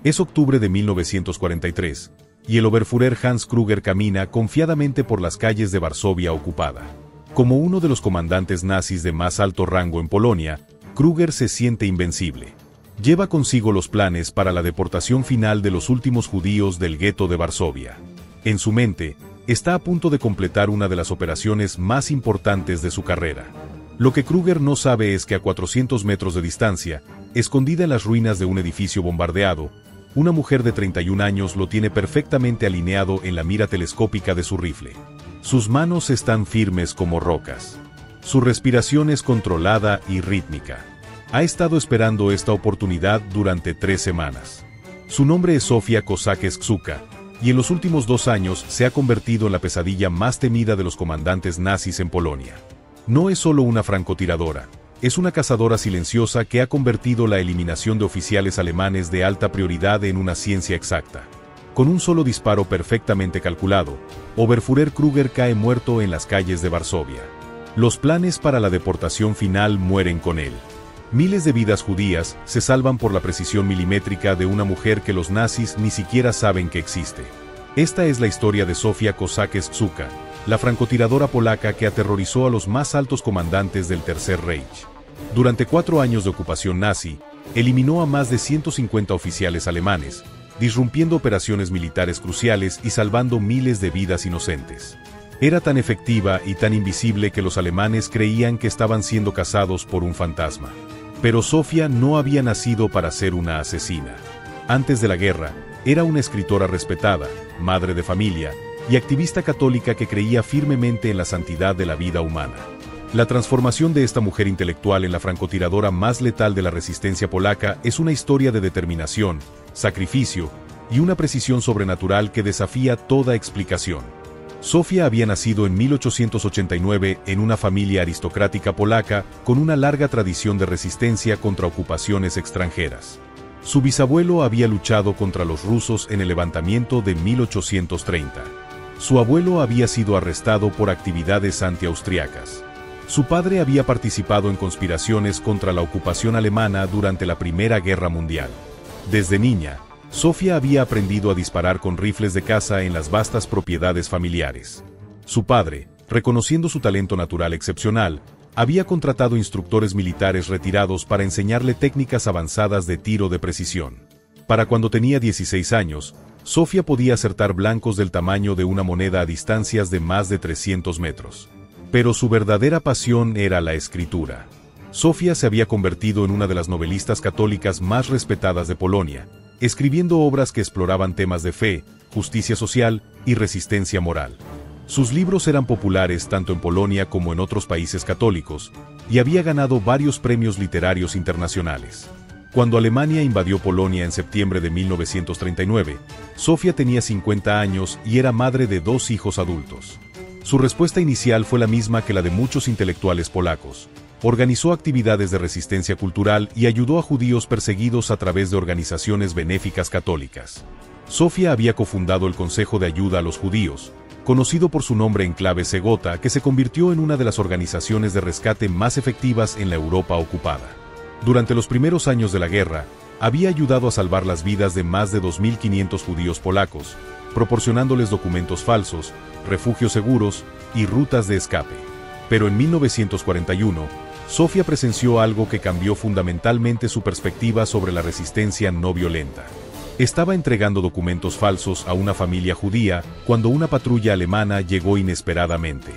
Es octubre de 1943, y el Oberführer Hans Krüger camina confiadamente por las calles de Varsovia ocupada. Como uno de los comandantes nazis de más alto rango en Polonia, Krüger se siente invencible. Lleva consigo los planes para la deportación final de los últimos judíos del gueto de Varsovia. En su mente, está a punto de completar una de las operaciones más importantes de su carrera. Lo que Krüger no sabe es que a 400 metros de distancia, escondida en las ruinas de un edificio bombardeado, una mujer de 31 años lo tiene perfectamente alineado en la mira telescópica de su rifle. Sus manos están firmes como rocas. Su respiración es controlada y rítmica. Ha estado esperando esta oportunidad durante 3 semanas. Su nombre es Zofia Kosakiewicz, y en los últimos 2 años se ha convertido en la pesadilla más temida de los comandantes nazis en Polonia. No es solo una francotiradora, es una cazadora silenciosa que ha convertido la eliminación de oficiales alemanes de alta prioridad en una ciencia exacta. Con un solo disparo perfectamente calculado, Oberführer Krüger cae muerto en las calles de Varsovia. Los planes para la deportación final mueren con él. Miles de vidas judías se salvan por la precisión milimétrica de una mujer que los nazis ni siquiera saben que existe. Esta es la historia de Zofia Kosakiewicz, la francotiradora polaca que aterrorizó a los más altos comandantes del Tercer Reich. Durante 4 años de ocupación nazi, eliminó a más de 150 oficiales alemanes, disrumpiendo operaciones militares cruciales y salvando miles de vidas inocentes. Era tan efectiva y tan invisible que los alemanes creían que estaban siendo cazados por un fantasma. Pero Zofia no había nacido para ser una asesina. Antes de la guerra, era una escritora respetada, madre de familia y activista católica que creía firmemente en la santidad de la vida humana. La transformación de esta mujer intelectual en la francotiradora más letal de la resistencia polaca es una historia de determinación, sacrificio y una precisión sobrenatural que desafía toda explicación. Zofia había nacido en 1889 en una familia aristocrática polaca con una larga tradición de resistencia contra ocupaciones extranjeras. Su bisabuelo había luchado contra los rusos en el levantamiento de 1830. Su abuelo había sido arrestado por actividades antiaustriacas. Su padre había participado en conspiraciones contra la ocupación alemana durante la Primera Guerra Mundial. Desde niña, Zofia había aprendido a disparar con rifles de caza en las vastas propiedades familiares. Su padre, reconociendo su talento natural excepcional, había contratado instructores militares retirados para enseñarle técnicas avanzadas de tiro de precisión. Para cuando tenía 16 años, Zofia podía acertar blancos del tamaño de una moneda a distancias de más de 300 metros. Pero su verdadera pasión era la escritura. Zofia se había convertido en una de las novelistas católicas más respetadas de Polonia, escribiendo obras que exploraban temas de fe, justicia social y resistencia moral. Sus libros eran populares tanto en Polonia como en otros países católicos, y había ganado varios premios literarios internacionales. Cuando Alemania invadió Polonia en septiembre de 1939, Zofia tenía 50 años y era madre de 2 hijos adultos. Su respuesta inicial fue la misma que la de muchos intelectuales polacos. Organizó actividades de resistencia cultural y ayudó a judíos perseguidos a través de organizaciones benéficas católicas. Zofia había cofundado el Consejo de Ayuda a los Judíos, conocido por su nombre en clave Segota, que se convirtió en una de las organizaciones de rescate más efectivas en la Europa ocupada. Durante los primeros años de la guerra, había ayudado a salvar las vidas de más de 2.500 judíos polacos, proporcionándoles documentos falsos, refugios seguros y rutas de escape. Pero en 1941, Zofia presenció algo que cambió fundamentalmente su perspectiva sobre la resistencia no violenta. Estaba entregando documentos falsos a una familia judía cuando una patrulla alemana llegó inesperadamente.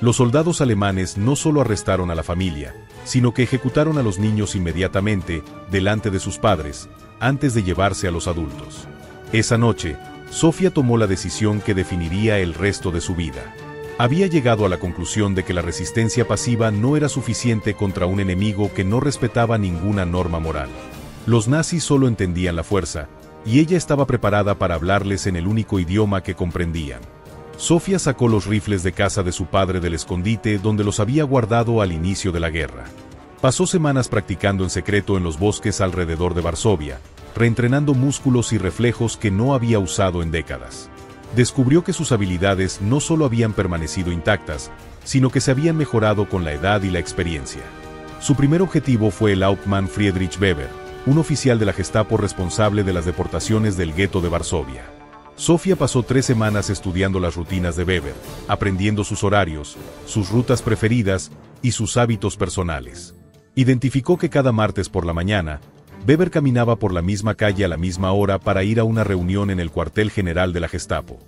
Los soldados alemanes no solo arrestaron a la familia, sino que ejecutaron a los niños inmediatamente, delante de sus padres, antes de llevarse a los adultos. Esa noche, Zofia tomó la decisión que definiría el resto de su vida. Había llegado a la conclusión de que la resistencia pasiva no era suficiente contra un enemigo que no respetaba ninguna norma moral. Los nazis solo entendían la fuerza, y ella estaba preparada para hablarles en el único idioma que comprendían. Zofia sacó los rifles de caza de su padre del escondite donde los había guardado al inicio de la guerra. Pasó semanas practicando en secreto en los bosques alrededor de Varsovia, reentrenando músculos y reflejos que no había usado en décadas. Descubrió que sus habilidades no solo habían permanecido intactas, sino que se habían mejorado con la edad y la experiencia. Su primer objetivo fue el Hauptmann Friedrich Weber, un oficial de la Gestapo responsable de las deportaciones del gueto de Varsovia. Sofía pasó 3 semanas estudiando las rutinas de Weber, aprendiendo sus horarios, sus rutas preferidas y sus hábitos personales. Identificó que cada martes por la mañana, Weber caminaba por la misma calle a la misma hora para ir a una reunión en el cuartel general de la Gestapo.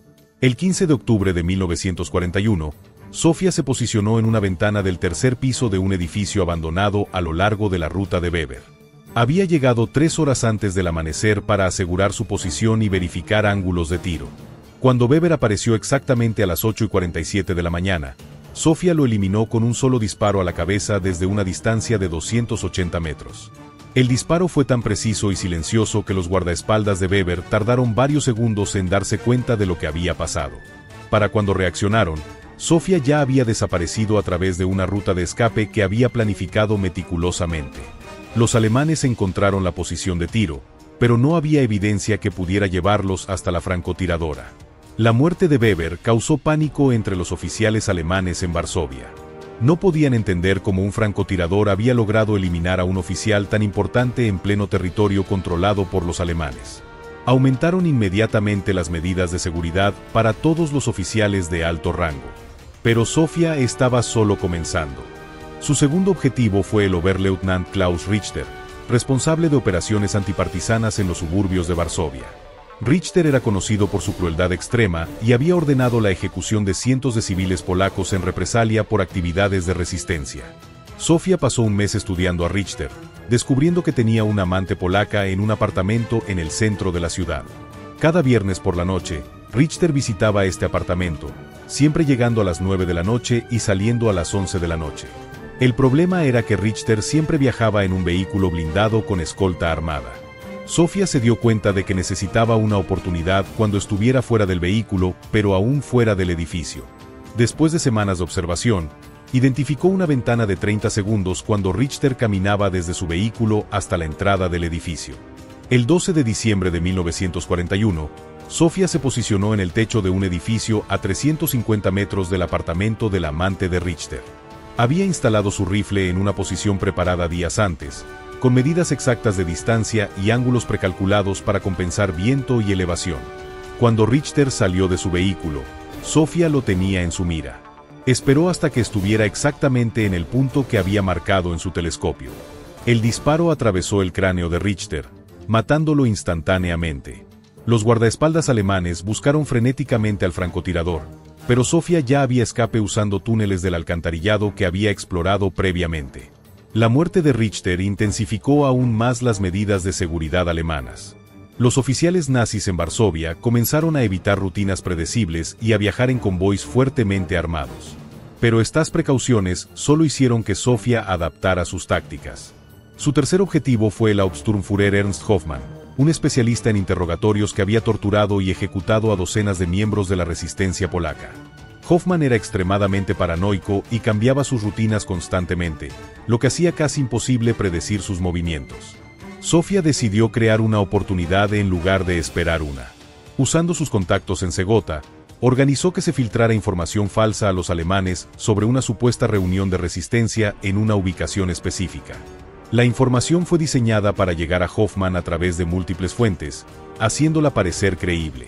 El 15 de octubre de 1941, Sofía se posicionó en una ventana del tercer piso de un edificio abandonado a lo largo de la ruta de Weber. Había llegado 3 horas antes del amanecer para asegurar su posición y verificar ángulos de tiro. Cuando Weber apareció exactamente a las 8:47 de la mañana, Sofía lo eliminó con un solo disparo a la cabeza desde una distancia de 280 metros. El disparo fue tan preciso y silencioso que los guardaespaldas de Weber tardaron varios segundos en darse cuenta de lo que había pasado. Para cuando reaccionaron, Sofía ya había desaparecido a través de una ruta de escape que había planificado meticulosamente. Los alemanes encontraron la posición de tiro, pero no había evidencia que pudiera llevarlos hasta la francotiradora. La muerte de Weber causó pánico entre los oficiales alemanes en Varsovia. No podían entender cómo un francotirador había logrado eliminar a un oficial tan importante en pleno territorio controlado por los alemanes. Aumentaron inmediatamente las medidas de seguridad para todos los oficiales de alto rango. Pero Sofía estaba solo comenzando. Su segundo objetivo fue el Oberleutnant Klaus Richter, responsable de operaciones antipartisanas en los suburbios de Varsovia. Richter era conocido por su crueldad extrema y había ordenado la ejecución de cientos de civiles polacos en represalia por actividades de resistencia. Sofía pasó un mes estudiando a Richter, descubriendo que tenía una amante polaca en un apartamento en el centro de la ciudad. Cada viernes por la noche, Richter visitaba este apartamento, siempre llegando a las 9 de la noche y saliendo a las 11 de la noche. El problema era que Richter siempre viajaba en un vehículo blindado con escolta armada. Sofía se dio cuenta de que necesitaba una oportunidad cuando estuviera fuera del vehículo, pero aún fuera del edificio. Después de semanas de observación, identificó una ventana de 30 segundos cuando Richter caminaba desde su vehículo hasta la entrada del edificio. El 12 de diciembre de 1941, Sofía se posicionó en el techo de un edificio a 350 metros del apartamento del amante de Richter. Había instalado su rifle en una posición preparada días antes, con medidas exactas de distancia y ángulos precalculados para compensar viento y elevación. Cuando Richter salió de su vehículo, Sofía lo tenía en su mira. Esperó hasta que estuviera exactamente en el punto que había marcado en su telescopio. El disparo atravesó el cráneo de Richter, matándolo instantáneamente. Los guardaespaldas alemanes buscaron frenéticamente al francotirador, pero Sofía ya había escape usando túneles del alcantarillado que había explorado previamente. La muerte de Richter intensificó aún más las medidas de seguridad alemanas. Los oficiales nazis en Varsovia comenzaron a evitar rutinas predecibles y a viajar en convoys fuertemente armados. Pero estas precauciones solo hicieron que Sofía adaptara sus tácticas. Su tercer objetivo fue el Hauptsturmführer Ernst Hoffmann, un especialista en interrogatorios que había torturado y ejecutado a docenas de miembros de la resistencia polaca. Hoffmann era extremadamente paranoico y cambiaba sus rutinas constantemente, lo que hacía casi imposible predecir sus movimientos. Sofía decidió crear una oportunidad en lugar de esperar una. Usando sus contactos en Segota, organizó que se filtrara información falsa a los alemanes sobre una supuesta reunión de resistencia en una ubicación específica. La información fue diseñada para llegar a Hoffmann a través de múltiples fuentes, haciéndola parecer creíble.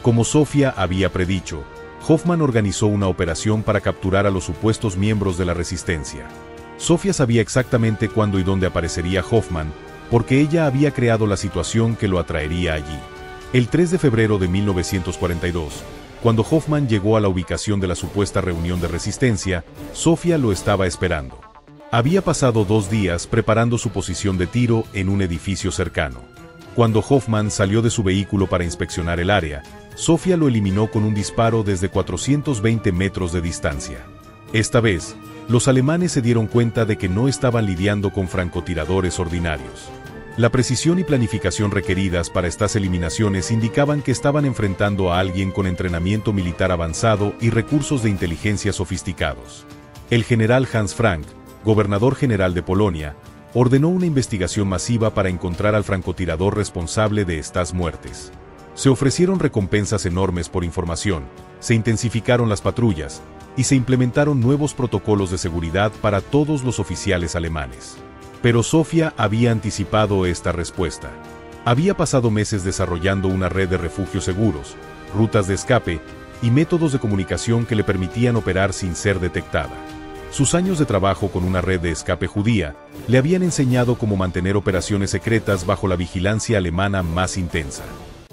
Como Sofía había predicho, Hoffmann organizó una operación para capturar a los supuestos miembros de la resistencia. Sofía sabía exactamente cuándo y dónde aparecería Hoffmann, porque ella había creado la situación que lo atraería allí. El 3 de febrero de 1942, cuando Hoffmann llegó a la ubicación de la supuesta reunión de resistencia, Sofía lo estaba esperando. Había pasado 2 días preparando su posición de tiro en un edificio cercano. Cuando Hoffmann salió de su vehículo para inspeccionar el área, Sofía lo eliminó con un disparo desde 420 metros de distancia. Esta vez, los alemanes se dieron cuenta de que no estaban lidiando con francotiradores ordinarios. La precisión y planificación requeridas para estas eliminaciones indicaban que estaban enfrentando a alguien con entrenamiento militar avanzado y recursos de inteligencia sofisticados. El general Hans Frank, gobernador general de Polonia, ordenó una investigación masiva para encontrar al francotirador responsable de estas muertes. Se ofrecieron recompensas enormes por información, se intensificaron las patrullas, y se implementaron nuevos protocolos de seguridad para todos los oficiales alemanes. Pero Sofía había anticipado esta respuesta. Había pasado meses desarrollando una red de refugios seguros, rutas de escape y métodos de comunicación que le permitían operar sin ser detectada. Sus años de trabajo con una red de escape judía le habían enseñado cómo mantener operaciones secretas bajo la vigilancia alemana más intensa.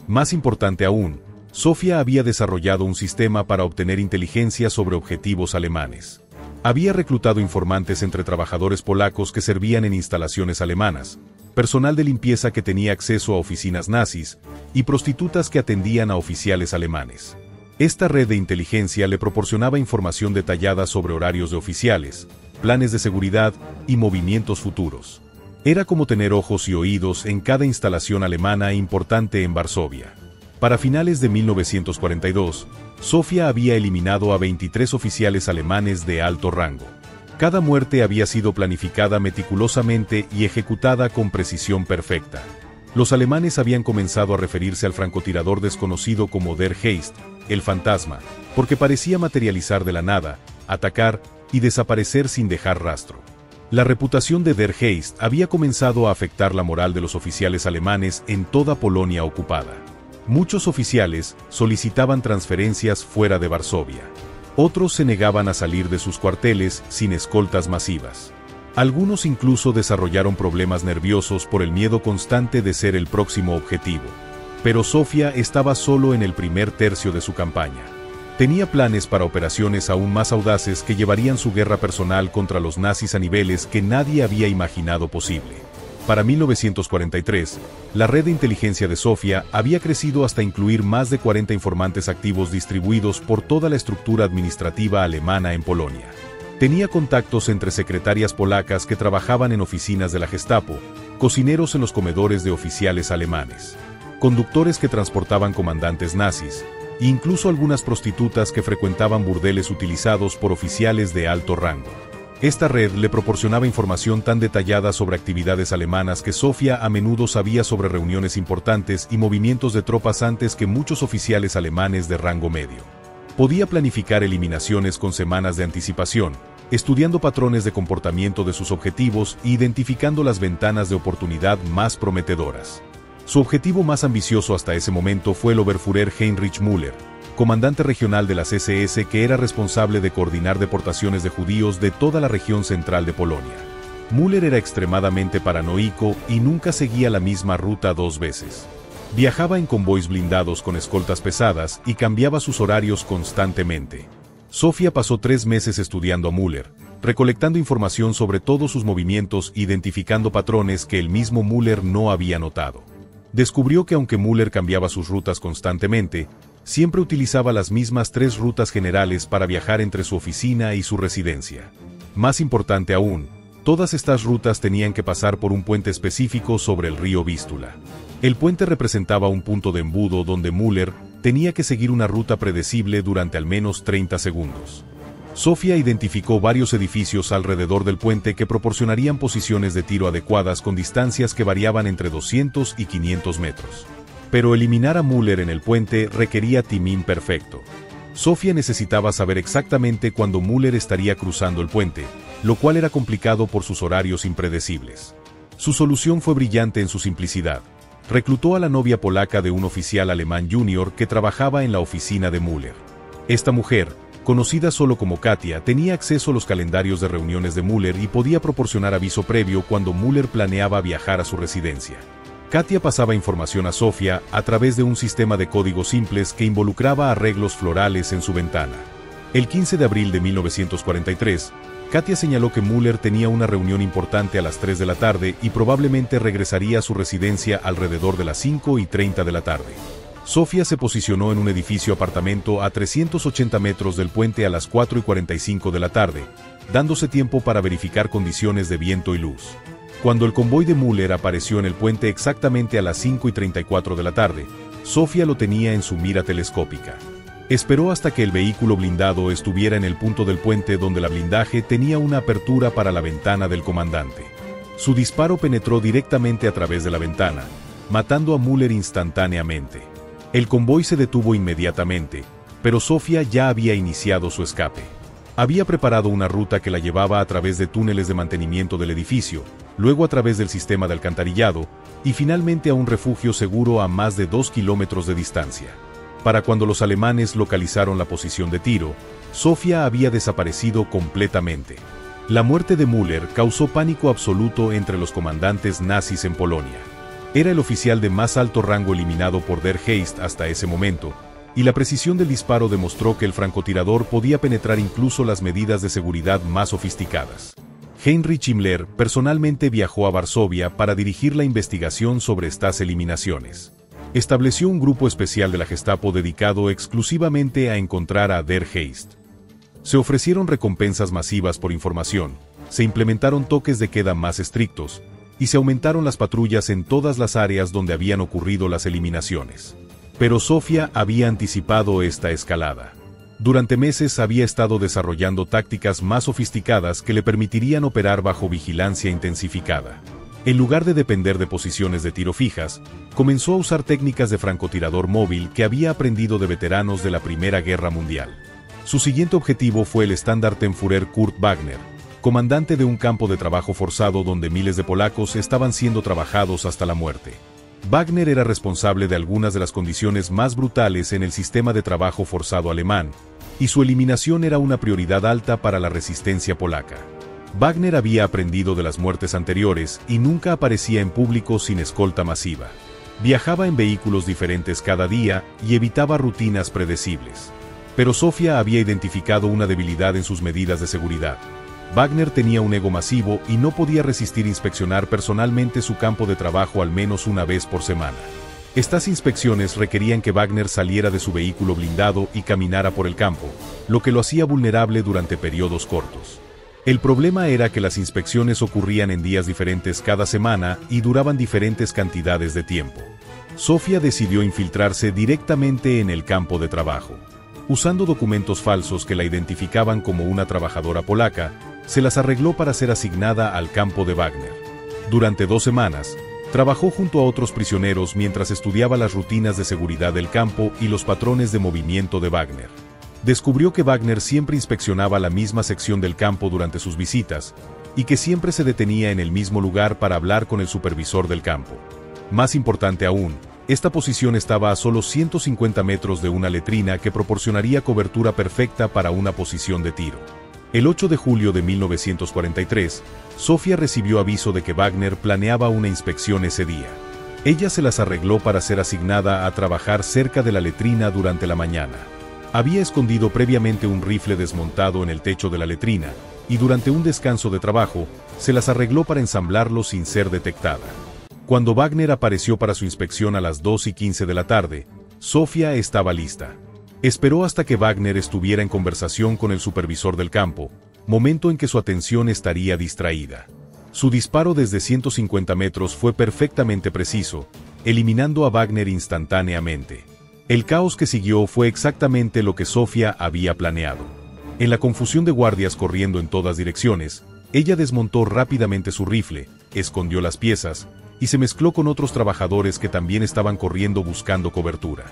Más importante aún, Sofía había desarrollado un sistema para obtener inteligencia sobre objetivos alemanes. Había reclutado informantes entre trabajadores polacos que servían en instalaciones alemanas, personal de limpieza que tenía acceso a oficinas nazis y prostitutas que atendían a oficiales alemanes. Esta red de inteligencia le proporcionaba información detallada sobre horarios de oficiales, planes de seguridad y movimientos futuros. Era como tener ojos y oídos en cada instalación alemana importante en Varsovia. Para finales de 1942, Sofía había eliminado a 23 oficiales alemanes de alto rango. Cada muerte había sido planificada meticulosamente y ejecutada con precisión perfecta. Los alemanes habían comenzado a referirse al francotirador desconocido como Der Geist, el fantasma, porque parecía materializar de la nada, atacar y desaparecer sin dejar rastro. La reputación de Der Geist había comenzado a afectar la moral de los oficiales alemanes en toda Polonia ocupada. Muchos oficiales solicitaban transferencias fuera de Varsovia. Otros se negaban a salir de sus cuarteles sin escoltas masivas. Algunos incluso desarrollaron problemas nerviosos por el miedo constante de ser el próximo objetivo. Pero Sofía estaba solo en el primer tercio de su campaña. Tenía planes para operaciones aún más audaces que llevarían su guerra personal contra los nazis a niveles que nadie había imaginado posible. Para 1943, la red de inteligencia de Sofía había crecido hasta incluir más de 40 informantes activos distribuidos por toda la estructura administrativa alemana en Polonia. Tenía contactos entre secretarias polacas que trabajaban en oficinas de la Gestapo, cocineros en los comedores de oficiales alemanes, conductores que transportaban comandantes nazis, e incluso algunas prostitutas que frecuentaban burdeles utilizados por oficiales de alto rango. Esta red le proporcionaba información tan detallada sobre actividades alemanas que Sofía a menudo sabía sobre reuniones importantes y movimientos de tropas antes que muchos oficiales alemanes de rango medio. Podía planificar eliminaciones con semanas de anticipación, estudiando patrones de comportamiento de sus objetivos e identificando las ventanas de oportunidad más prometedoras. Su objetivo más ambicioso hasta ese momento fue el Oberführer Heinrich Müller, comandante regional de las SS que era responsable de coordinar deportaciones de judíos de toda la región central de Polonia. Müller era extremadamente paranoico y nunca seguía la misma ruta dos veces. Viajaba en convoys blindados con escoltas pesadas y cambiaba sus horarios constantemente. Sofía pasó 3 meses estudiando a Müller, recolectando información sobre todos sus movimientos e identificando patrones que el mismo Müller no había notado. Descubrió que aunque Müller cambiaba sus rutas constantemente, siempre utilizaba las mismas 3 rutas generales para viajar entre su oficina y su residencia. Más importante aún, todas estas rutas tenían que pasar por un puente específico sobre el río Vístula. El puente representaba un punto de embudo donde Müller tenía que seguir una ruta predecible durante al menos 30 segundos. Sofía identificó varios edificios alrededor del puente que proporcionarían posiciones de tiro adecuadas con distancias que variaban entre 200 y 500 metros. Pero eliminar a Müller en el puente requería timing perfecto. Sofía necesitaba saber exactamente cuándo Müller estaría cruzando el puente, lo cual era complicado por sus horarios impredecibles. Su solución fue brillante en su simplicidad. Reclutó a la novia polaca de un oficial alemán junior que trabajaba en la oficina de Müller. Esta mujer, conocida solo como Katia, tenía acceso a los calendarios de reuniones de Müller y podía proporcionar aviso previo cuando Müller planeaba viajar a su residencia. Katia pasaba información a Sofía a través de un sistema de códigos simples que involucraba arreglos florales en su ventana. El 15 de abril de 1943, Katia señaló que Müller tenía una reunión importante a las 3 de la tarde y probablemente regresaría a su residencia alrededor de las 5:30 de la tarde. Sofía se posicionó en un edificio apartamento a 380 metros del puente a las 4:45 de la tarde, dándose tiempo para verificar condiciones de viento y luz. Cuando el convoy de Müller apareció en el puente exactamente a las 5:34 de la tarde, Sofía lo tenía en su mira telescópica. Esperó hasta que el vehículo blindado estuviera en el punto del puente donde la blindaje tenía una apertura para la ventana del comandante. Su disparo penetró directamente a través de la ventana, matando a Müller instantáneamente. El convoy se detuvo inmediatamente, pero Sofía ya había iniciado su escape. Había preparado una ruta que la llevaba a través de túneles de mantenimiento del edificio, luego a través del sistema de alcantarillado, y finalmente a un refugio seguro a más de 2 kilómetros de distancia. Para cuando los alemanes localizaron la posición de tiro, Sofía había desaparecido completamente. La muerte de Müller causó pánico absoluto entre los comandantes nazis en Polonia. Era el oficial de más alto rango eliminado por Der Heist hasta ese momento, y la precisión del disparo demostró que el francotirador podía penetrar incluso las medidas de seguridad más sofisticadas. Heinrich Himmler personalmente viajó a Varsovia para dirigir la investigación sobre estas eliminaciones. Estableció un grupo especial de la Gestapo dedicado exclusivamente a encontrar a Der Heist. Se ofrecieron recompensas masivas por información, se implementaron toques de queda más estrictos, y se aumentaron las patrullas en todas las áreas donde habían ocurrido las eliminaciones. Pero Sofía había anticipado esta escalada. Durante meses había estado desarrollando tácticas más sofisticadas que le permitirían operar bajo vigilancia intensificada. En lugar de depender de posiciones de tiro fijas, comenzó a usar técnicas de francotirador móvil que había aprendido de veteranos de la Primera Guerra Mundial. Su siguiente objetivo fue el Standartenführer Kurt Wagner, comandante de un campo de trabajo forzado donde miles de polacos estaban siendo trabajados hasta la muerte. Wagner era responsable de algunas de las condiciones más brutales en el sistema de trabajo forzado alemán, y su eliminación era una prioridad alta para la resistencia polaca. Wagner había aprendido de las muertes anteriores y nunca aparecía en público sin escolta masiva. Viajaba en vehículos diferentes cada día y evitaba rutinas predecibles. Pero Sofía había identificado una debilidad en sus medidas de seguridad. Wagner tenía un ego masivo y no podía resistir inspeccionar personalmente su campo de trabajo al menos una vez por semana. Estas inspecciones requerían que Wagner saliera de su vehículo blindado y caminara por el campo, lo que lo hacía vulnerable durante periodos cortos. El problema era que las inspecciones ocurrían en días diferentes cada semana y duraban diferentes cantidades de tiempo. Sofía decidió infiltrarse directamente en el campo de trabajo. Usando documentos falsos que la identificaban como una trabajadora polaca, se las arregló para ser asignada al campo de Wagner. Durante 2 semanas, trabajó junto a otros prisioneros mientras estudiaba las rutinas de seguridad del campo y los patrones de movimiento de Wagner. Descubrió que Wagner siempre inspeccionaba la misma sección del campo durante sus visitas, y que siempre se detenía en el mismo lugar para hablar con el supervisor del campo. Más importante aún, esta posición estaba a solo 150 metros de una letrina que proporcionaría cobertura perfecta para una posición de tiro. El 8 de julio de 1943, Sofía recibió aviso de que Wagner planeaba una inspección ese día. Ella se las arregló para ser asignada a trabajar cerca de la letrina durante la mañana. Había escondido previamente un rifle desmontado en el techo de la letrina, y durante un descanso de trabajo, se las arregló para ensamblarlo sin ser detectada. Cuando Wagner apareció para su inspección a las 2:15 de la tarde, Sofía estaba lista. Esperó hasta que Wagner estuviera en conversación con el supervisor del campo, momento en que su atención estaría distraída. Su disparo desde 150 metros fue perfectamente preciso, eliminando a Wagner instantáneamente. El caos que siguió fue exactamente lo que Sofía había planeado. En la confusión de guardias corriendo en todas direcciones, ella desmontó rápidamente su rifle, escondió las piezas, y se mezcló con otros trabajadores que también estaban corriendo buscando cobertura.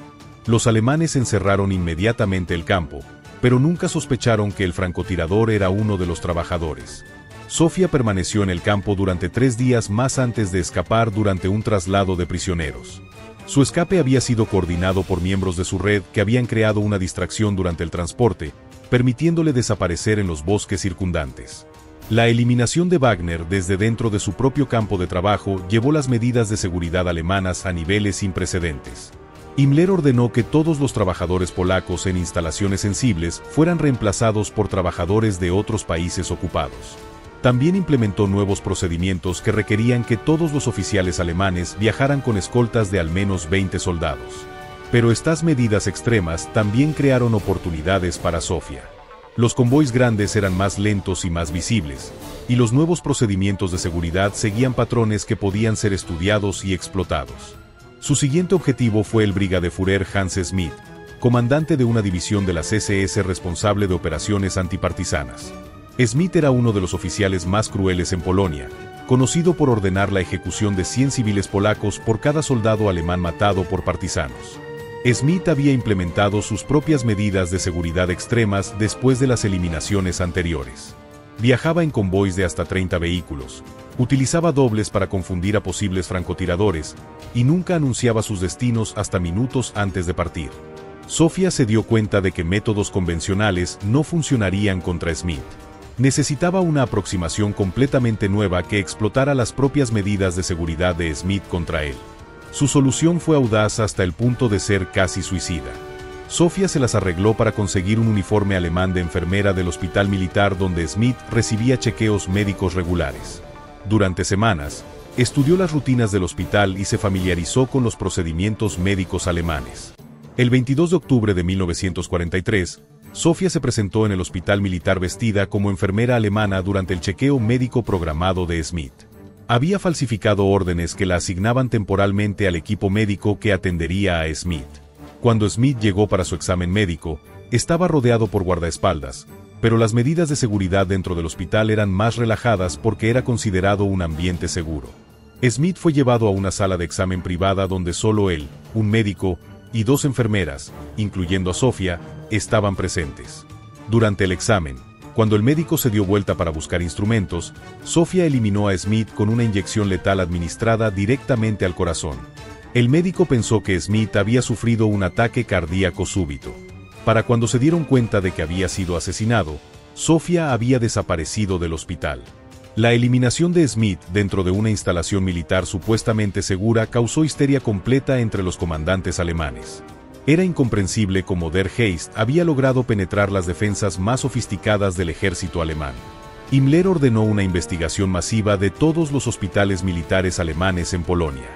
Los alemanes encerraron inmediatamente el campo, pero nunca sospecharon que el francotirador era uno de los trabajadores. Sofía permaneció en el campo durante 3 días más antes de escapar durante un traslado de prisioneros. Su escape había sido coordinado por miembros de su red que habían creado una distracción durante el transporte, permitiéndole desaparecer en los bosques circundantes. La eliminación de Wagner desde dentro de su propio campo de trabajo llevó las medidas de seguridad alemanas a niveles sin precedentes. Himmler ordenó que todos los trabajadores polacos en instalaciones sensibles fueran reemplazados por trabajadores de otros países ocupados. También implementó nuevos procedimientos que requerían que todos los oficiales alemanes viajaran con escoltas de al menos 20 soldados. Pero estas medidas extremas también crearon oportunidades para Sofía. Los convoys grandes eran más lentos y más visibles, y los nuevos procedimientos de seguridad seguían patrones que podían ser estudiados y explotados. Su siguiente objetivo fue el Brigadeführer Hans Schmidt, comandante de una división de las SS responsable de operaciones antipartisanas. Schmidt era uno de los oficiales más crueles en Polonia, conocido por ordenar la ejecución de 100 civiles polacos por cada soldado alemán matado por partisanos. Schmidt había implementado sus propias medidas de seguridad extremas después de las eliminaciones anteriores. Viajaba en convoys de hasta 30 vehículos, utilizaba dobles para confundir a posibles francotiradores, y nunca anunciaba sus destinos hasta minutos antes de partir. Sofía se dio cuenta de que métodos convencionales no funcionarían contra Smith. Necesitaba una aproximación completamente nueva que explotara las propias medidas de seguridad de Smith contra él. Su solución fue audaz hasta el punto de ser casi suicida. Sofía se las arregló para conseguir un uniforme alemán de enfermera del hospital militar donde Smith recibía chequeos médicos regulares. Durante semanas, estudió las rutinas del hospital y se familiarizó con los procedimientos médicos alemanes. El 22 de octubre de 1943, Sofía se presentó en el hospital militar vestida como enfermera alemana durante el chequeo médico programado de Smith. Había falsificado órdenes que la asignaban temporalmente al equipo médico que atendería a Smith. Cuando Smith llegó para su examen médico, estaba rodeado por guardaespaldas, pero las medidas de seguridad dentro del hospital eran más relajadas porque era considerado un ambiente seguro. Smith fue llevado a una sala de examen privada donde solo él, un médico, y 2 enfermeras, incluyendo a Sofía, estaban presentes. Durante el examen, cuando el médico se dio vuelta para buscar instrumentos, Sofía eliminó a Smith con una inyección letal administrada directamente al corazón. El médico pensó que Smith había sufrido un ataque cardíaco súbito. Para cuando se dieron cuenta de que había sido asesinado, Sofía había desaparecido del hospital. La eliminación de Smith dentro de una instalación militar supuestamente segura causó histeria completa entre los comandantes alemanes. Era incomprensible cómo Der Heist había logrado penetrar las defensas más sofisticadas del ejército alemán. Himmler ordenó una investigación masiva de todos los hospitales militares alemanes en Polonia.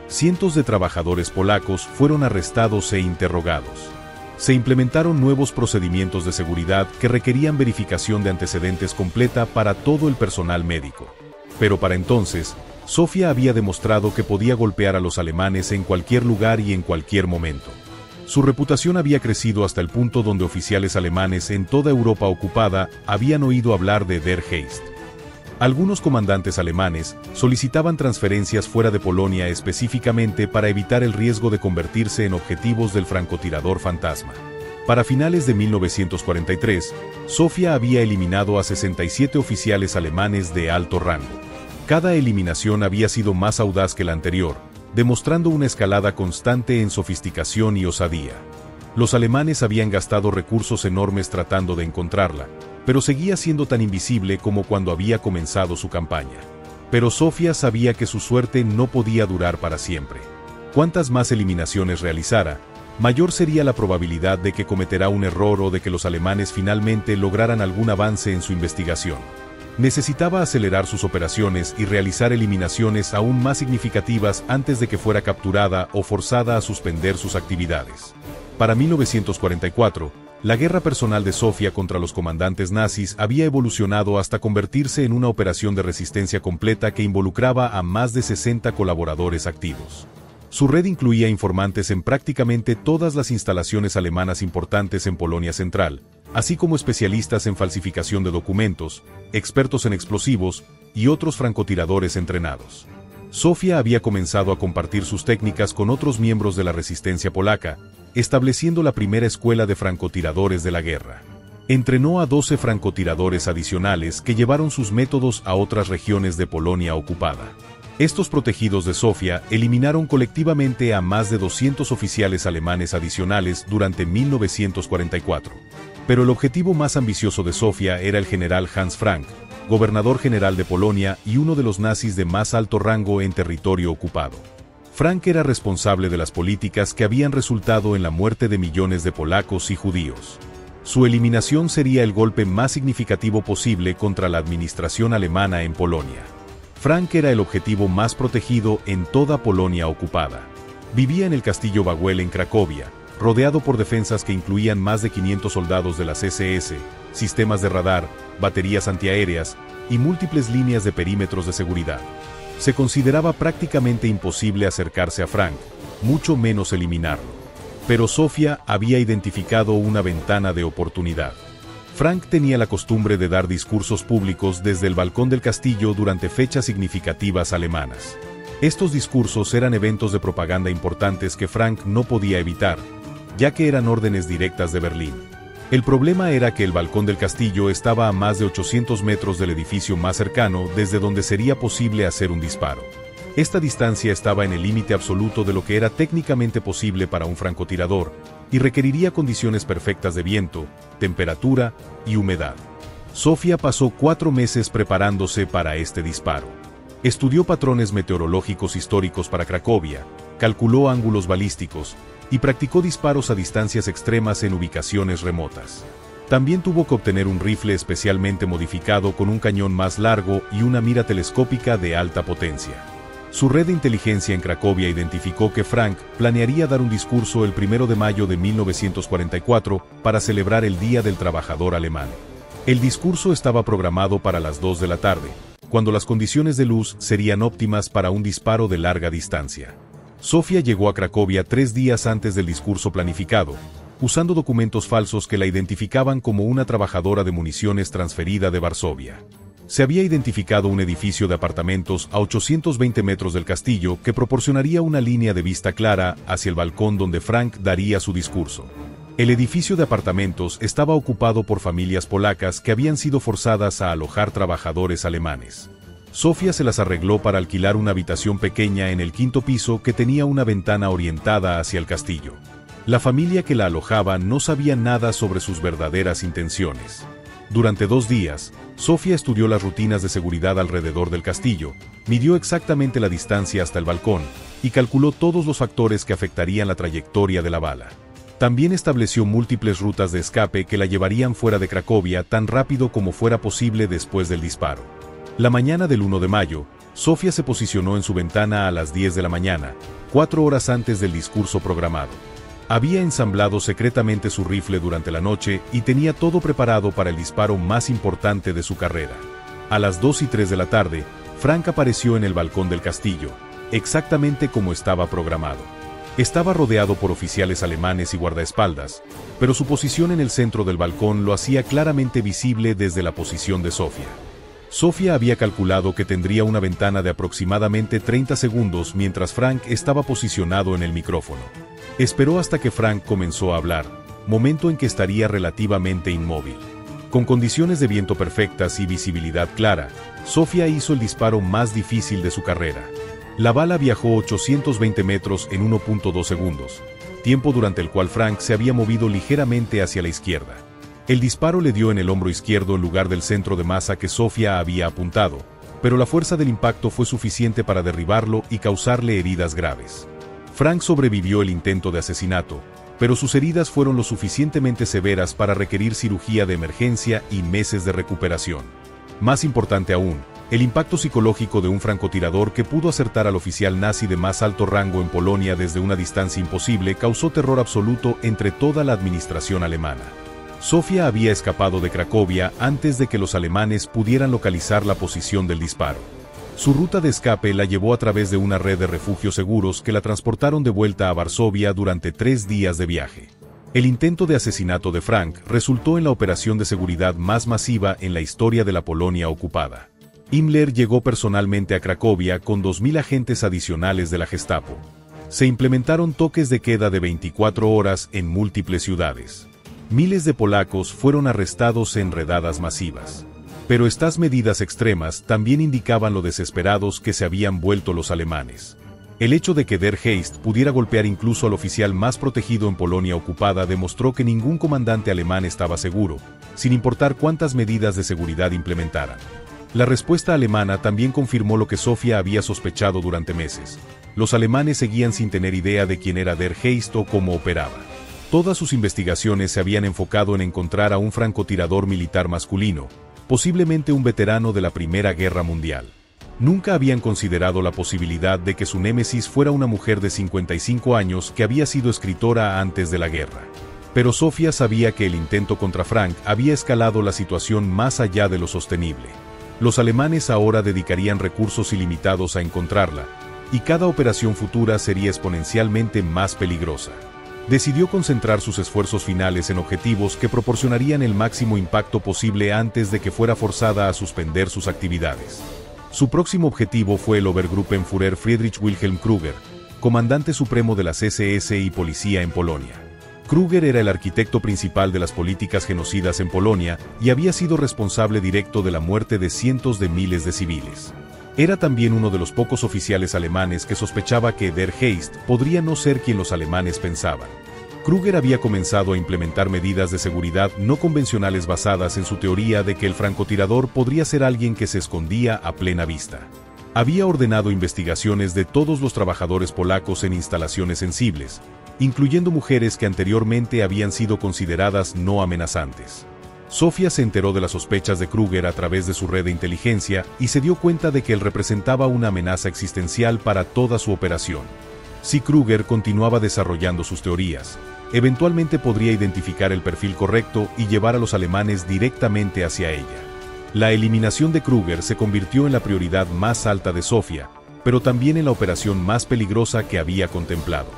Cientos de trabajadores polacos fueron arrestados e interrogados. Se implementaron nuevos procedimientos de seguridad que requerían verificación de antecedentes completa para todo el personal médico. Pero para entonces, Sofía había demostrado que podía golpear a los alemanes en cualquier lugar y en cualquier momento. Su reputación había crecido hasta el punto donde oficiales alemanes en toda Europa ocupada habían oído hablar de Der Heist. Algunos comandantes alemanes solicitaban transferencias fuera de Polonia específicamente para evitar el riesgo de convertirse en objetivos del francotirador fantasma. Para finales de 1943, Sofía había eliminado a 67 oficiales alemanes de alto rango. Cada eliminación había sido más audaz que la anterior, demostrando una escalada constante en sofisticación y osadía. Los alemanes habían gastado recursos enormes tratando de encontrarla, pero seguía siendo tan invisible como cuando había comenzado su campaña. Pero Sofía sabía que su suerte no podía durar para siempre. Cuantas más eliminaciones realizara, mayor sería la probabilidad de que cometerá un error o de que los alemanes finalmente lograran algún avance en su investigación. Necesitaba acelerar sus operaciones y realizar eliminaciones aún más significativas antes de que fuera capturada o forzada a suspender sus actividades. Para 1944, la guerra personal de Sofía contra los comandantes nazis había evolucionado hasta convertirse en una operación de resistencia completa que involucraba a más de 60 colaboradores activos. Su red incluía informantes en prácticamente todas las instalaciones alemanas importantes en Polonia Central, así como especialistas en falsificación de documentos, expertos en explosivos y otros francotiradores entrenados. Sofía había comenzado a compartir sus técnicas con otros miembros de la resistencia polaca, estableciendo la primera escuela de francotiradores de la guerra. Entrenó a 12 francotiradores adicionales que llevaron sus métodos a otras regiones de Polonia ocupada. Estos protegidos de Sofía eliminaron colectivamente a más de 200 oficiales alemanes adicionales durante 1944. Pero el objetivo más ambicioso de Sofía era el general Hans Frank, gobernador general de Polonia y uno de los nazis de más alto rango en territorio ocupado. Frank era responsable de las políticas que habían resultado en la muerte de millones de polacos y judíos. Su eliminación sería el golpe más significativo posible contra la administración alemana en Polonia. Frank era el objetivo más protegido en toda Polonia ocupada. Vivía en el castillo Wawel en Cracovia, rodeado por defensas que incluían más de 500 soldados de las SS, sistemas de radar, baterías antiaéreas y múltiples líneas de perímetros de seguridad. Se consideraba prácticamente imposible acercarse a Frank, mucho menos eliminarlo. Pero Sofía había identificado una ventana de oportunidad. Frank tenía la costumbre de dar discursos públicos desde el balcón del castillo durante fechas significativas alemanas. Estos discursos eran eventos de propaganda importantes que Frank no podía evitar, ya que eran órdenes directas de Berlín. El problema era que el balcón del castillo estaba a más de 800 metros del edificio más cercano desde donde sería posible hacer un disparo. Esta distancia estaba en el límite absoluto de lo que era técnicamente posible para un francotirador, y requeriría condiciones perfectas de viento, temperatura y humedad. Sofía pasó 4 meses preparándose para este disparo. Estudió patrones meteorológicos históricos para Cracovia, calculó ángulos balísticos, y practicó disparos a distancias extremas en ubicaciones remotas. También tuvo que obtener un rifle especialmente modificado con un cañón más largo y una mira telescópica de alta potencia. Su red de inteligencia en Cracovia identificó que Frank planearía dar un discurso el 1 de mayo de 1944 para celebrar el Día del Trabajador Alemán. El discurso estaba programado para las 2 de la tarde, cuando las condiciones de luz serían óptimas para un disparo de larga distancia. Sofía llegó a Cracovia 3 días antes del discurso planificado, usando documentos falsos que la identificaban como una trabajadora de municiones transferida de Varsovia. Se había identificado un edificio de apartamentos a 820 metros del castillo que proporcionaría una línea de vista clara hacia el balcón donde Frank daría su discurso. El edificio de apartamentos estaba ocupado por familias polacas que habían sido forzadas a alojar trabajadores alemanes. Sofía se las arregló para alquilar una habitación pequeña en el 5º piso que tenía una ventana orientada hacia el castillo. La familia que la alojaba no sabía nada sobre sus verdaderas intenciones. Durante 2 días, Sofía estudió las rutinas de seguridad alrededor del castillo, midió exactamente la distancia hasta el balcón y calculó todos los factores que afectarían la trayectoria de la bala. También estableció múltiples rutas de escape que la llevarían fuera de Cracovia tan rápido como fuera posible después del disparo. La mañana del 1 de mayo, Sofía se posicionó en su ventana a las 10 de la mañana, 4 horas antes del discurso programado. Había ensamblado secretamente su rifle durante la noche y tenía todo preparado para el disparo más importante de su carrera. A las 2:03 de la tarde, Frank apareció en el balcón del castillo, exactamente como estaba programado. Estaba rodeado por oficiales alemanes y guardaespaldas, pero su posición en el centro del balcón lo hacía claramente visible desde la posición de Sofía. Sofía había calculado que tendría una ventana de aproximadamente 30 segundos mientras Frank estaba posicionado en el micrófono. Esperó hasta que Frank comenzó a hablar, momento en que estaría relativamente inmóvil. Con condiciones de viento perfectas y visibilidad clara, Sofía hizo el disparo más difícil de su carrera. La bala viajó 820 metros en 1.2 segundos, tiempo durante el cual Frank se había movido ligeramente hacia la izquierda. El disparo le dio en el hombro izquierdo en lugar del centro de masa que Sofía había apuntado, pero la fuerza del impacto fue suficiente para derribarlo y causarle heridas graves. Frank sobrevivió el intento de asesinato, pero sus heridas fueron lo suficientemente severas para requerir cirugía de emergencia y meses de recuperación. Más importante aún, el impacto psicológico de un francotirador que pudo acertar al oficial nazi de más alto rango en Polonia desde una distancia imposible causó terror absoluto entre toda la administración alemana. Sofía había escapado de Cracovia antes de que los alemanes pudieran localizar la posición del disparo. Su ruta de escape la llevó a través de una red de refugios seguros que la transportaron de vuelta a Varsovia durante 3 días de viaje. El intento de asesinato de Frank resultó en la operación de seguridad más masiva en la historia de la Polonia ocupada. Himmler llegó personalmente a Cracovia con 2.000 agentes adicionales de la Gestapo. Se implementaron toques de queda de 24 horas en múltiples ciudades. Miles de polacos fueron arrestados en redadas masivas. Pero estas medidas extremas también indicaban lo desesperados que se habían vuelto los alemanes. El hecho de que Der Heist pudiera golpear incluso al oficial más protegido en Polonia ocupada demostró que ningún comandante alemán estaba seguro, sin importar cuántas medidas de seguridad implementaran. La respuesta alemana también confirmó lo que Sofía había sospechado durante meses. Los alemanes seguían sin tener idea de quién era Der Heist o cómo operaba. Todas sus investigaciones se habían enfocado en encontrar a un francotirador militar masculino, posiblemente un veterano de la Primera Guerra Mundial. Nunca habían considerado la posibilidad de que su némesis fuera una mujer de 55 años que había sido escritora antes de la guerra. Pero Sofía sabía que el intento contra Frank había escalado la situación más allá de lo sostenible. Los alemanes ahora dedicarían recursos ilimitados a encontrarla, y cada operación futura sería exponencialmente más peligrosa. Decidió concentrar sus esfuerzos finales en objetivos que proporcionarían el máximo impacto posible antes de que fuera forzada a suspender sus actividades. Su próximo objetivo fue el Obergruppenführer Friedrich Wilhelm Krüger, comandante supremo de las SS y policía en Polonia. Krüger era el arquitecto principal de las políticas genocidas en Polonia y había sido responsable directo de la muerte de cientos de miles de civiles. Era también uno de los pocos oficiales alemanes que sospechaba que Der Heist podría no ser quien los alemanes pensaban. Krüger había comenzado a implementar medidas de seguridad no convencionales basadas en su teoría de que el francotirador podría ser alguien que se escondía a plena vista. Había ordenado investigaciones de todos los trabajadores polacos en instalaciones sensibles, incluyendo mujeres que anteriormente habían sido consideradas no amenazantes. Sofía se enteró de las sospechas de Krüger a través de su red de inteligencia y se dio cuenta de que él representaba una amenaza existencial para toda su operación. Si Krüger continuaba desarrollando sus teorías, eventualmente podría identificar el perfil correcto y llevar a los alemanes directamente hacia ella. La eliminación de Krüger se convirtió en la prioridad más alta de Sofía, pero también en la operación más peligrosa que había contemplado.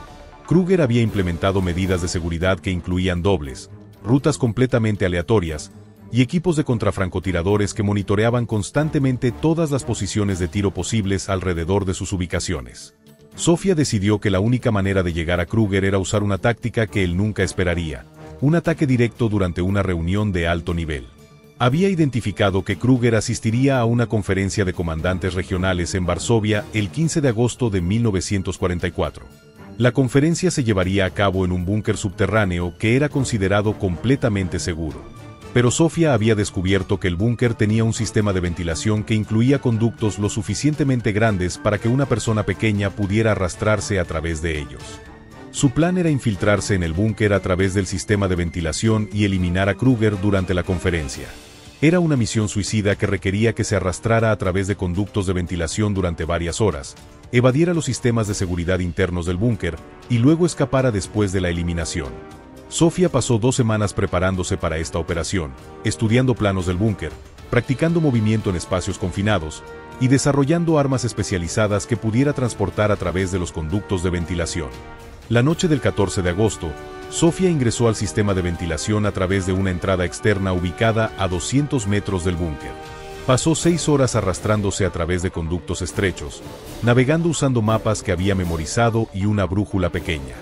Krüger había implementado medidas de seguridad que incluían dobles, rutas completamente aleatorias y equipos de contrafrancotiradores que monitoreaban constantemente todas las posiciones de tiro posibles alrededor de sus ubicaciones. Sofía decidió que la única manera de llegar a Krüger era usar una táctica que él nunca esperaría, un ataque directo durante una reunión de alto nivel. Había identificado que Krüger asistiría a una conferencia de comandantes regionales en Varsovia el 15 de agosto de 1944. La conferencia se llevaría a cabo en un búnker subterráneo que era considerado completamente seguro. Pero Sofía había descubierto que el búnker tenía un sistema de ventilación que incluía conductos lo suficientemente grandes para que una persona pequeña pudiera arrastrarse a través de ellos. Su plan era infiltrarse en el búnker a través del sistema de ventilación y eliminar a Krüger durante la conferencia. Era una misión suicida que requería que se arrastrara a través de conductos de ventilación durante varias horas, evadiera los sistemas de seguridad internos del búnker y luego escapara después de la eliminación. Sofía pasó 2 semanas preparándose para esta operación, estudiando planos del búnker, practicando movimiento en espacios confinados y desarrollando armas especializadas que pudiera transportar a través de los conductos de ventilación. La noche del 14 de agosto, Sofía ingresó al sistema de ventilación a través de una entrada externa ubicada a 200 metros del búnker. Pasó 6 horas arrastrándose a través de conductos estrechos, navegando usando mapas que había memorizado y una brújula pequeña.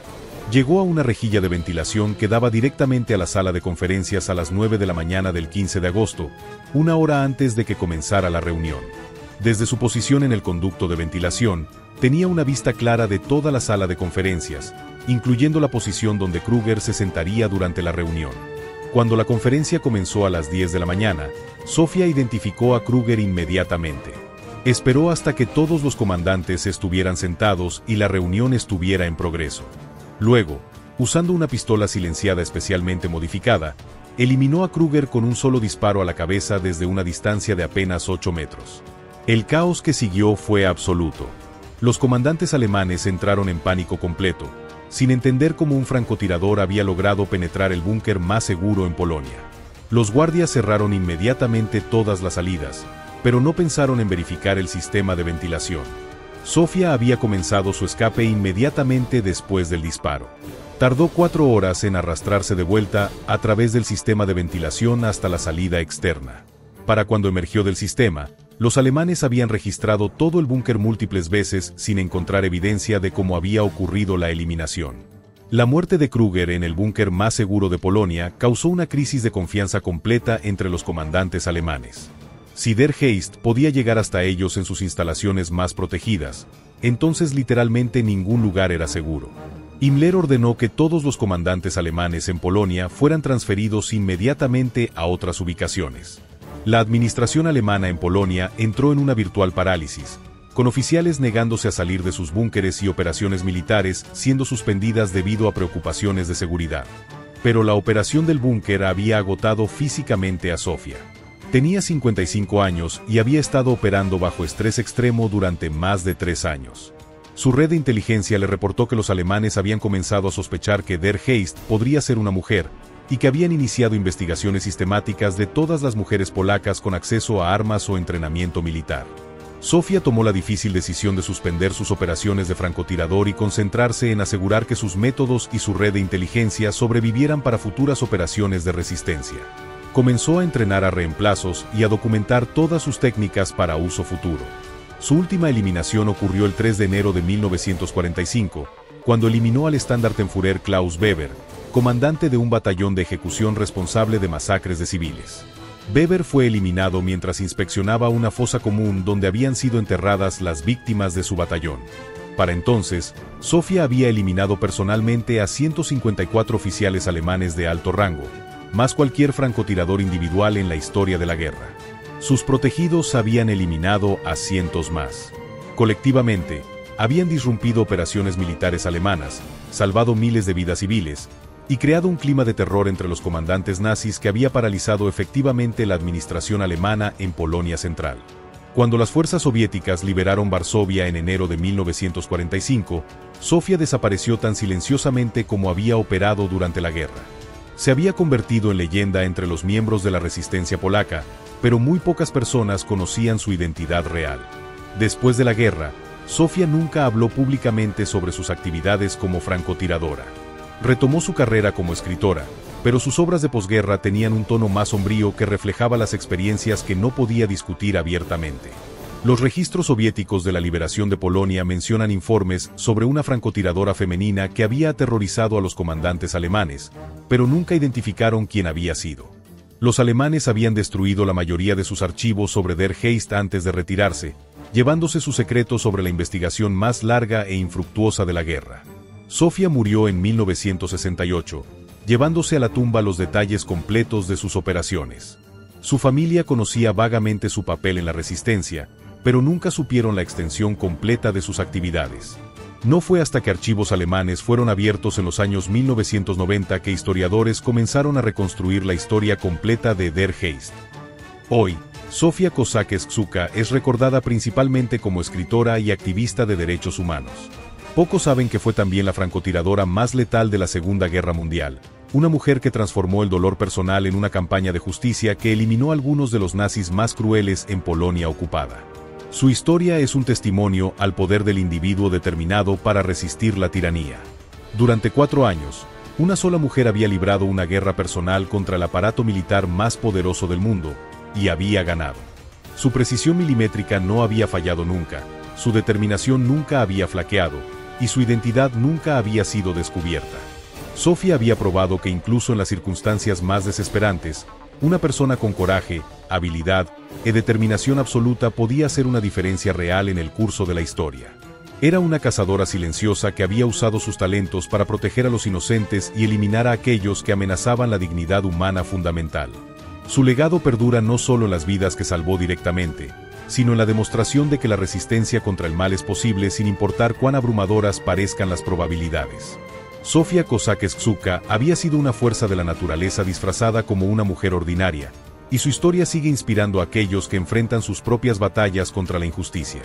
Llegó a una rejilla de ventilación que daba directamente a la sala de conferencias a las 9 de la mañana del 15 de agosto, una hora antes de que comenzara la reunión. Desde su posición en el conducto de ventilación, tenía una vista clara de toda la sala de conferencias, incluyendo la posición donde Krüger se sentaría durante la reunión. Cuando la conferencia comenzó a las 10 de la mañana, Sofía identificó a Krüger inmediatamente. Esperó hasta que todos los comandantes estuvieran sentados y la reunión estuviera en progreso. Luego, usando una pistola silenciada especialmente modificada, eliminó a Krüger con un solo disparo a la cabeza desde una distancia de apenas 8 metros. El caos que siguió fue absoluto. Los comandantes alemanes entraron en pánico completo, sin entender cómo un francotirador había logrado penetrar el búnker más seguro en Polonia. Los guardias cerraron inmediatamente todas las salidas, pero no pensaron en verificar el sistema de ventilación. Sofía había comenzado su escape inmediatamente después del disparo. Tardó 4 horas en arrastrarse de vuelta a través del sistema de ventilación hasta la salida externa. Para cuando emergió del sistema, los alemanes habían registrado todo el búnker múltiples veces sin encontrar evidencia de cómo había ocurrido la eliminación. La muerte de Krüger en el búnker más seguro de Polonia causó una crisis de confianza completa entre los comandantes alemanes. Si Der Heist podía llegar hasta ellos en sus instalaciones más protegidas, entonces literalmente ningún lugar era seguro. Himmler ordenó que todos los comandantes alemanes en Polonia fueran transferidos inmediatamente a otras ubicaciones. La administración alemana en Polonia entró en una virtual parálisis, con oficiales negándose a salir de sus búnkeres y operaciones militares siendo suspendidas debido a preocupaciones de seguridad. Pero la operación del búnker había agotado físicamente a Sofía. Tenía 55 años y había estado operando bajo estrés extremo durante más de 3 años. Su red de inteligencia le reportó que los alemanes habían comenzado a sospechar que Der Heist podría ser una mujer, y que habían iniciado investigaciones sistemáticas de todas las mujeres polacas con acceso a armas o entrenamiento militar. Sofía tomó la difícil decisión de suspender sus operaciones de francotirador y concentrarse en asegurar que sus métodos y su red de inteligencia sobrevivieran para futuras operaciones de resistencia. Comenzó a entrenar a reemplazos y a documentar todas sus técnicas para uso futuro. Su última eliminación ocurrió el 3 de enero de 1945, cuando eliminó al Standartenführer Klaus Weber, comandante de un batallón de ejecución responsable de masacres de civiles. Weber fue eliminado mientras inspeccionaba una fosa común donde habían sido enterradas las víctimas de su batallón. Para entonces, Sofía había eliminado personalmente a 154 oficiales alemanes de alto rango, más cualquier francotirador individual en la historia de la guerra. Sus protegidos habían eliminado a cientos más. Colectivamente, habían disrumpido operaciones militares alemanas, salvado miles de vidas civiles, y creado un clima de terror entre los comandantes nazis que había paralizado efectivamente la administración alemana en Polonia Central. Cuando las fuerzas soviéticas liberaron Varsovia en enero de 1945, Sofía desapareció tan silenciosamente como había operado durante la guerra. Se había convertido en leyenda entre los miembros de la resistencia polaca, pero muy pocas personas conocían su identidad real. Después de la guerra, Sofía nunca habló públicamente sobre sus actividades como francotiradora. Retomó su carrera como escritora, pero sus obras de posguerra tenían un tono más sombrío que reflejaba las experiencias que no podía discutir abiertamente. Los registros soviéticos de la liberación de Polonia mencionan informes sobre una francotiradora femenina que había aterrorizado a los comandantes alemanes, pero nunca identificaron quién había sido. Los alemanes habían destruido la mayoría de sus archivos sobre Der Heist antes de retirarse, llevándose sus secretos sobre la investigación más larga e infructuosa de la guerra. Sofía murió en 1968, llevándose a la tumba los detalles completos de sus operaciones. Su familia conocía vagamente su papel en la resistencia, pero nunca supieron la extensión completa de sus actividades. No fue hasta que archivos alemanes fueron abiertos en los años 1990 que historiadores comenzaron a reconstruir la historia completa de Der Heist. Hoy, Sofía Kosakiewicz es recordada principalmente como escritora y activista de derechos humanos. Pocos saben que fue también la francotiradora más letal de la Segunda Guerra Mundial, una mujer que transformó el dolor personal en una campaña de justicia que eliminó a algunos de los nazis más crueles en Polonia ocupada. Su historia es un testimonio al poder del individuo determinado para resistir la tiranía. Durante 4 años, una sola mujer había librado una guerra personal contra el aparato militar más poderoso del mundo, y había ganado. Su precisión milimétrica no había fallado nunca, su determinación nunca había flaqueado, y su identidad nunca había sido descubierta. Sofía había probado que incluso en las circunstancias más desesperantes, una persona con coraje, habilidad y determinación absoluta podía hacer una diferencia real en el curso de la historia. Era una cazadora silenciosa que había usado sus talentos para proteger a los inocentes y eliminar a aquellos que amenazaban la dignidad humana fundamental. Su legado perdura no solo en las vidas que salvó directamente, sino en la demostración de que la resistencia contra el mal es posible sin importar cuán abrumadoras parezcan las probabilidades. Sofía Kosakiewicz había sido una fuerza de la naturaleza disfrazada como una mujer ordinaria, y su historia sigue inspirando a aquellos que enfrentan sus propias batallas contra la injusticia.